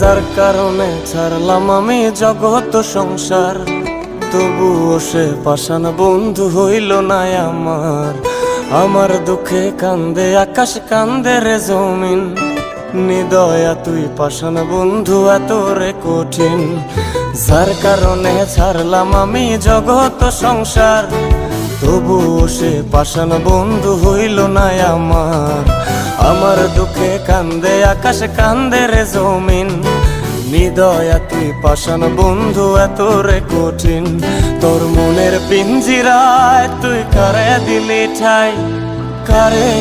যার কারণে ছাড়লাম আমি জগৎ সংসার, তবুও সে পাষাণ বন্ধু হইল না আমার। আমার দুঃখে কান্দে আকাশ, কান্দে রে জমিন, নিদয়া তুই পাষাণ বন্ধু এত রে কঠিন। যার কারণে ছাড়লাম আমি জগৎ সংসার, তবুও সে পাষাণ বন্ধু হইল না আমার। আমার দুঃখে কান্দে আকাশ, কান্দে রে জমিন, নিদয়া তুই পাষাণ বন্ধু এত রে কঠিন। তোর মনের পিঞ্জিরায় তুই কারে দিলি ঠাই, কারে